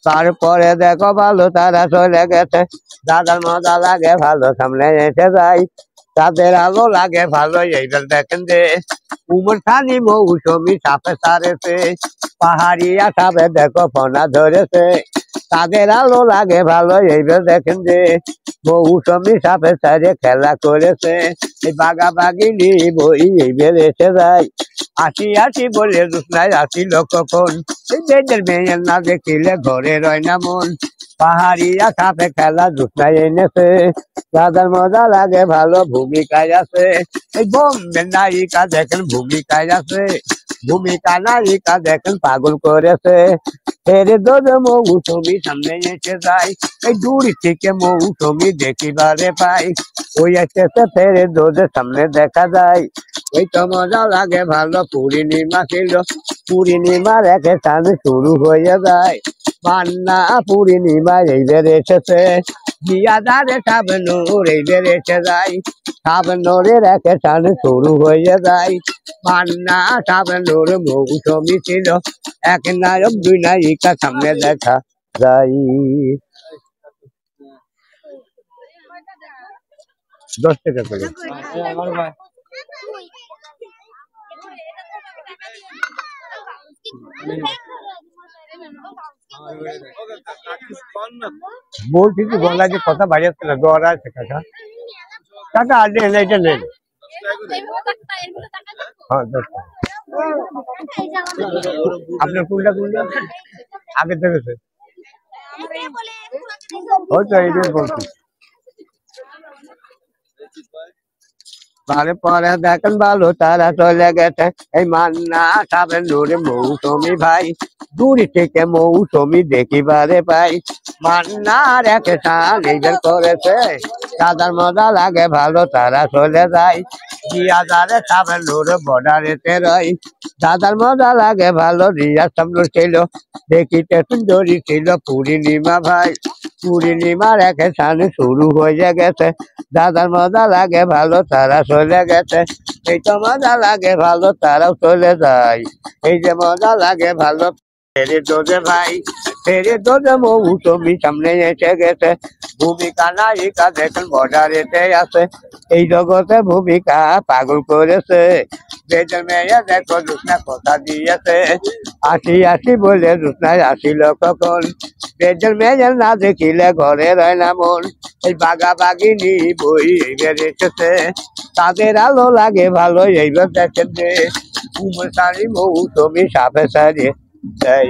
তারপরে দেখো ভালো তারা চলে গেছে, দাদার মজা লাগে ভালো সামনে এসে যাই, তাদের আলো লাগে ভালো এইবার দেখেন যে উমর খানি মৌসুমি সাপে সারেছে, পাহাড়িয়া সাপে দেখো ফোনা ধরেছে, তাদের আলো লাগে ভালো এইবার দেখেন যে মৌসুমি সাপে সারে খেলা করেছে, এই বাঘাবাগিনী বই এইবার এসে যায়, আসি আসি বলে দুসনায় আসিল কখন, এই মেয়েদের মেয়ের না দেখিলে ঘরে রয় না মন, পাহাড়িয়া সাপে খেলা দুসনায় এনেছে, দাদার মজা লাগে ভালো ভূমিকায় আছে, এই বোম্বের নায়িকা দেখেন ভূমিকায় আছে, ভূমিকা নায়িকা দেখেন পাগল করেছে, ফেরে দোজ মৌসুমি সামনে এসে যায়, এই দূর থেকে মৌসুমি দেখিবারে পাই, ওই এসেছে ফেরে দোজের সামনে দেখা যায়, ওই তো মজা লাগে ভালো পূর্ণিমা ছিল, পূর্ণিমার একে টান শুরু হয়ে যায়, মান্না পূর্ণিমা এইবার এসেছে, জিয়াদারে সাবনুর এইবার এসে যায়, সাবনুরের একে টান শুরু হয়ে যায়, মান্না সাবনুর মৌসুমি ছিল, এক নায়ক দুই নায়িকা সামনে দেখা যায়। 10 টাকা করে। বলছি কি বলা যে কথা বাড়ি আসছে না, দৌড়া আছে কাকা, কাকা আজ এটা নেই, হ্যাঁ 10 টাকা। আপনার কোনটা কোনটা আগে থেকে হয়তো এইটাই বলছি, তারপরে দেখেন ভালো তারা চলে গেছে, এই মান্না সাবেন দূরে মৌসুমি ভাই, দূর থেকে মৌসুমি দেখিবারে পাই, মান্নার একে টান এইবার করেছে, দাদার মজা লাগে ভালো তারা চলে যায়, জিয়াদারে সাবেন দূরে বর্ডারেতে রয়, দাদার মজা লাগে ভালো, রিয়া সামনে ছিল দেখিতে সুন্দরী ছিল পূর্ণিমা ভাই, পূর্ণিমার একে টান শুরু হয়ে গেছে, দাদার মজা লাগে ভালো তারা চলে গেছে, এই তো মজা লাগে ভালো তারাও চলে যায়, এই যে মজা লাগে ভালো ফেরে দোজে ভাই, ফেরে দোজে মৌসুমি সামনে এসে গেছে, ভূমিকা নায়িকা দেখেন বর্ডারেতে আছে, এই জগতে ভূমিকা পাগল করেছে, বেদের মেয়ে দেখো জুসনা কথা দিয়েছে, আসি আসি বলে জুসনায় আসিল কখন, বেদের মেয়ে না দেখিলে ঘরে রয় না মন, এই বাঘাবাগিনী বই এইবার এসেছে, তাদের আলো লাগে ভালো এইবার দেখেন যে উমর সারি মৌসুমি সাপে সারিয়ে যাই।